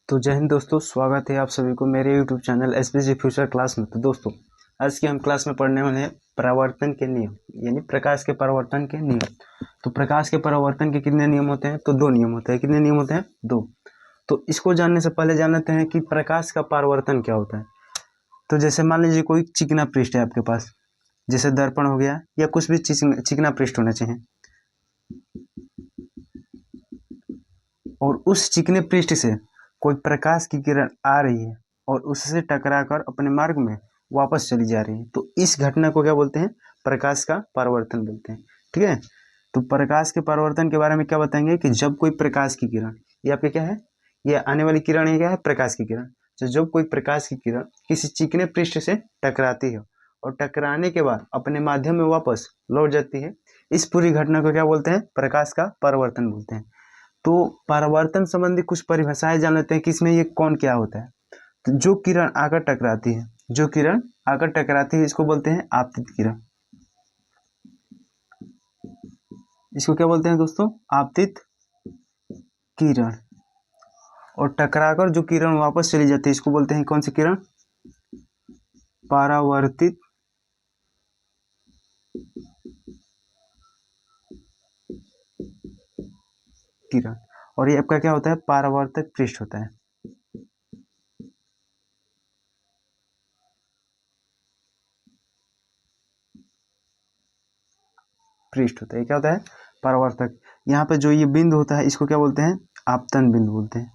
तो जय हिंद दोस्तों, स्वागत है आप सभी को मेरे YouTube channel SPG future class में। तो दोस्तों, आज की हम क्लास में पढ़ने वाले हैं परावर्तन के नियम, यानी प्रकाश के परावर्तन के नियम। तो प्रकाश के परावर्तन के कितने नियम होते हैं? तो दो नियम होते हैं। कितने नियम होते हैं? दो। तो इसको जानने से पहले जान लेते हैं कि प्रकाश का परावर्तन क्या होता है। तो जैसे मान लीजिए कोई चिकना पृष्ठ है आपके पास, जैसे दर्पण हो गया या कुछ भी चिकना पृष्ठ होना चाहिए, और उस चिकने पृष्ठ से कोई प्रकाश की किरण आ रही है और उससे टकराकर अपने मार्ग में वापस चली जा रही है, तो इस घटना को क्या बोलते हैं? प्रकाश का परावर्तन बोलते हैं। ठीक है। तो प्रकाश के परावर्तन के बारे में क्या बताएंगे कि जब कोई प्रकाश की किरण, ये आपके क्या है, ये आने वाली किरण है, क्या है? प्रकाश की किरण। तो जब कोई प्रकाश की किरण किसी चिकने पृष्ठ से टकराती है और टकराने के बाद अपने माध्यम में वापस लौट जाती है, इस पूरी घटना को क्या बोलते हैं? प्रकाश का परावर्तन बोलते हैं। तो परावर्तन संबंधी कुछ परिभाषाएं जान लेते हैं कि इसमें ये कौन क्या होता है। तो जो किरण आकर टकराती है, जो किरण आकर टकराती है, इसको बोलते हैं आपतित किरण। इसको क्या बोलते हैं दोस्तों? आपतित किरण। और टकराकर जो किरण वापस चली जाती है, इसको बोलते हैं कौन सी किरण? परावर्तित किरण। और ये आपका क्या होता है? परावर्तक पृष्ठ होता है। पृष्ठ होता है, क्या होता है? परावर्तक। यहाँ पे जो ये बिंदु होता है, इसको क्या बोलते हैं? आपतन बिंदु बोलते हैं।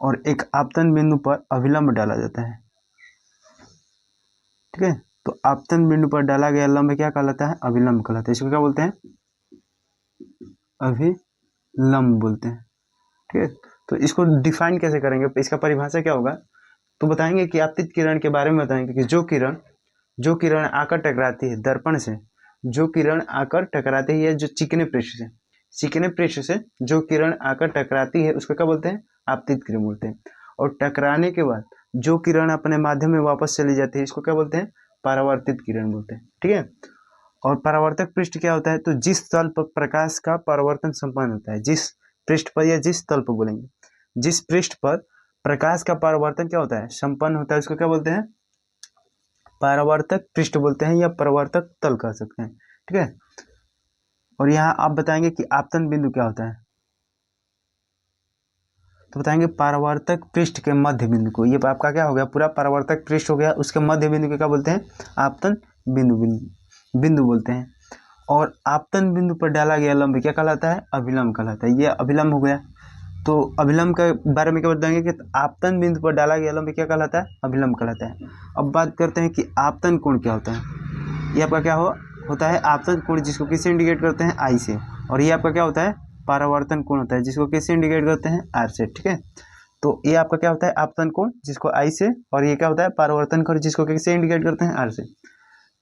और एक आपतन बिंदु पर अभिलंब डाला जाता है। ठीक है। तो आपतन बिंदु पर डाला गया लंब क्या कहलाता है? अभिलंब कहलाता है। इसको क्या बोलते हैं? अभिलंब बोलते हैं। ठीक है। तो इसको डिफाइन कैसे करेंगे, इसका परिभाषा क्या होगा? तो बताएंगे कि आपतित किरण के बारे में बताएंगे कि जो किरण आकर टकराती है दर्पण से, जो किरण आकर टकराती है, जो चिकने पृष्ठ से जो किरण आकर टकराती है, उसको क्या बोलते हैं? आपतित किरण बोलते हैं। और टकराने के बाद जो किरण अपने माध्यम में वापस चली जाती है, इसको क्या बोलते हैं? परावर्तित किरण बोलते हैं। ठीक है। और परावर्तक पृष्ठ क्या होता है? तो जिस तल पर प्रकाश का परावर्तन संपन्न होता है, जिस पृष्ठ पर या जिस तल पर बोलेंगे, जिस पृष्ठ पर प्रकाश का परावर्तन क्या होता है? संपन्न होता है, उसको क्या बोलते हैं? परावर्तक पृष्ठ बोलते हैं, या परावर्तक तल कह सकते हैं। ठीक है। और यहाँ आप बताएंगे कि आपतन बिंदु क्या होता है। तो बताएंगे परावर्तक पृष्ठ के मध्य बिंदु को, ये आपका क्या हो गया? पूरा परावर्तक पृष्ठ हो गया, उसके मध्य बिंदु को क्या बोलते हैं? आपतन बिंदु बोलते हैं। और आपतन बिंदु पर डाला गया लंब क्या कहलाता है? अभिलंब कहलाता है। ये अभिलंब हो गया। तो अभिलंब के बारे में क्या बताएंगे कि आपतन बिंदु पर डाला गया लंब क्या कहलाता है? अभिलंब कहलाता है। अब बात करते हैं कि आपतन कोण क्या होता है। ये आपका क्या होता है? आपतन कोण, जिसको किससे इंडिकेट करते हैं? आई से। और ये आपका क्या होता है? परावर्तन कोण होता है, जिसको किससे इंडिकेट करते हैं? आर से। ठीक है। तो ये आपका क्या होता है? आपतन कोण, जिसको आई से, और ये क्या होता है? परावर्तन कोण, जिसको किससे इंडिकेट करते हैं? आर से।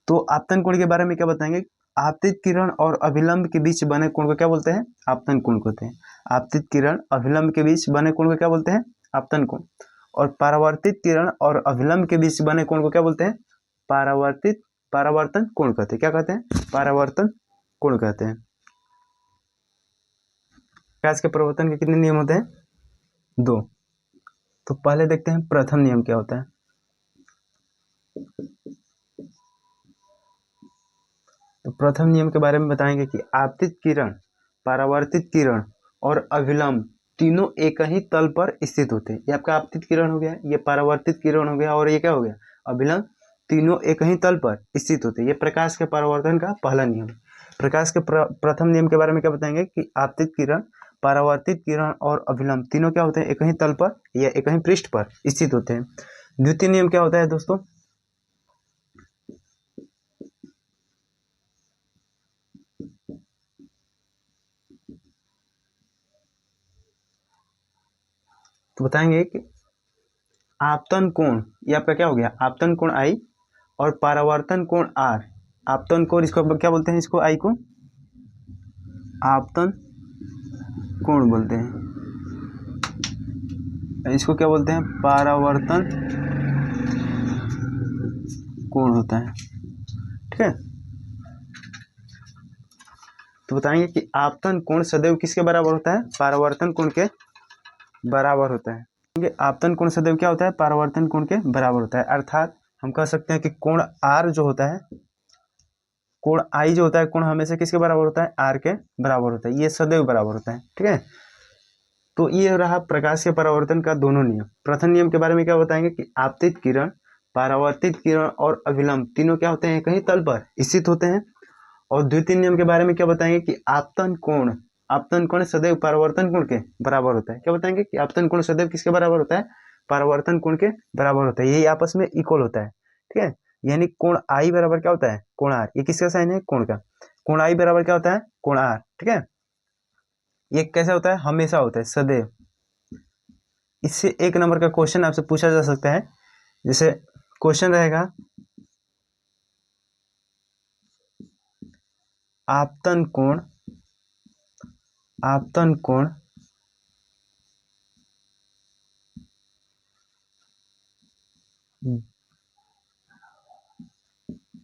तो आपतन कोण के बारे में क्या बताएंगे? आपतित किरण और अभिलंब के बीच बने कोण को क्या बोलते हैं? आपतन कोण कहते हैं। आपतित किरण अभिलंब के बीच बने कोण को क्या बोलते हैं? आपतन कोण। और परावर्तित किरण और अभिलंब के बीच बने कोण को क्या बोलते हैं? परावर्तन कोण कहते हैं। क्या कहते हैं? परावर्तन कोण कहते हैं। प्रकाश के परावर्तन के कितने नियम होते हैं? दो। तो पहले देखते हैं प्रथम नियम क्या होता है। तो प्रथम नियम के बारे में बताएंगे कि आपतित किरण, परावर्तित किरण और अभिलंब तीनों एक ही तल पर स्थित होते हैं। ये आपका आपतित किरण हो गया, ये परावर्तित किरण हो गया, और ये क्या हो गया? अभिलंब। तीनों एक ही तल पर स्थित होते हैं। ये प्रकाश के परावर्तन का पहला नियम। प्रकाश के प्रथम नियम के बारे में क्या बताएंगे कि आपतित किरण, परावर्तित किरण और अभिलंब तीनों क्या होते हैं? एक ही तल पर या एक ही पृष्ठ पर स्थित होते हैं। द्वितीय नियम क्या होता है दोस्तों? तो बताएंगे कि आपतन कोण, ये आपका क्या हो गया? आपतन कोण आई, और परावर्तन कोण आर। आपतन कोण, इसको क्या बोलते हैं? इसको आई को आपतन कोण बोलते हैं। इसको क्या बोलते हैं? परावर्तन कोण होता है। ठीक है। तो बताएंगे कि आपतन कोण सदैव किसके बराबर होता है? परावर्तन कोण के बराबर होता है। आपतन कोण सदैव क्या होता है? परावर्तन कोण के बराबर होता है। अर्थात हम कह सकते हैं कि कोण आर जो होता है, कोण आई जो होता है, कोण हमेशा किसके बराबर होता है? आर के बराबर होता है। ये सदैव बराबर होता है। ठीक है, तो ये रहा प्रकाश के परावर्तन का दोनों नियम। प्रथम नियम के बारे में क्या बताएंगे कि आपतित किरण, परावर्तित किरण और अभिलंब तीनों क्या होते हैं? कहीं तल पर स्थित होते हैं। और द्वितीय नियम के बारे में क्या बताएंगे कि आपतन कोण सदैव परावर्तन कोण के बराबर होता है। क्या बताएंगे कि आपतन कोण सदैव किसके बराबर होता है? परावर्तन कोण के बराबर होता है। यही आपस में इक्वल होता है। ठीक है, यानी कोण आई बराबर क्या होता है? कोण आर। ये किसका साइन है? कोण का। कोण आई बराबर क्या होता है? कोण आर। ठीक है, ये कैसे होता है? हमेशा होता है, सदैव। इससे एक नंबर का क्वेश्चन आपसे पूछा जा सकता है। जैसे क्वेश्चन रहेगा, आपतन कोण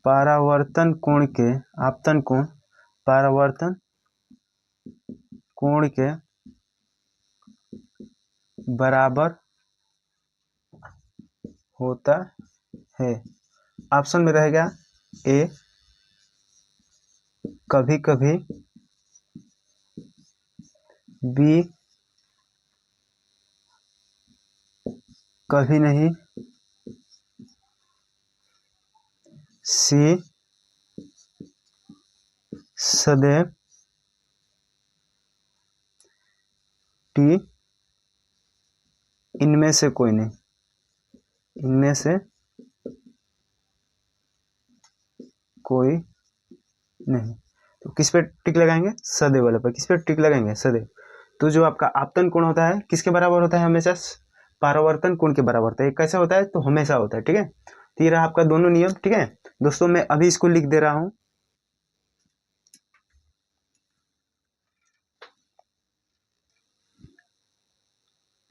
परावर्तन कोण के, आपतन कोण परावर्तन कोण के बराबर होता है। ऑप्शन में रहेगा ए कभी कभी, बी कभी नहीं, सी सदैव, डी इनमें से कोई नहीं। इनमें से कोई नहीं। तो किस पे टिक लगाएंगे? सदैव वाले पर। किस पे टिक लगाएंगे? सदैव। तो जो आपका आपतन कोण होता है किसके बराबर होता है? हमेशा परावर्तन कोण के बराबर होता है। कैसे होता है? तो हमेशा होता है। ठीक है, तो ये रहा आपका दोनों नियम। ठीक है दोस्तों, मैं अभी इसको लिख दे रहा हूं।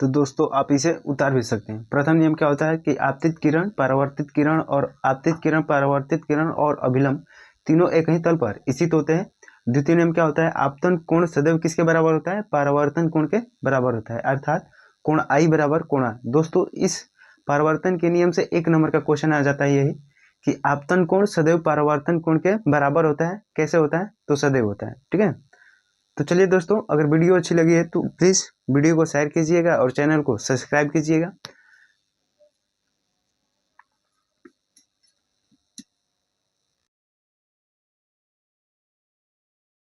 तो दोस्तों आप इसे उतार भी सकते हैं। प्रथम नियम क्या होता है कि आपतित किरण, परावर्तित किरण और आपतित किरण, परावर्तित किरण और अभिलंब तीनों एक ही तल पर स्थित होते हैं। द्वितीय नियम क्या होता है? आपतन कोण सदैव किसके बराबर होता है? परावर्तन कोण के बराबर होता है। अर्थात कोण आई बराबर कोण आर। दोस्तों इस परावर्तन के नियम से एक नंबर का क्वेश्चन आ जाता है यही कि आपतन कोण सदैव परावर्तन कोण के बराबर होता है। कैसे होता है? तो सदैव होता है। ठीक है, तो चलिए दोस्तों, अगर वीडियो अच्छी लगी है तो प्लीज़ वीडियो को शेयर कीजिएगा और चैनल को सब्सक्राइब कीजिएगा।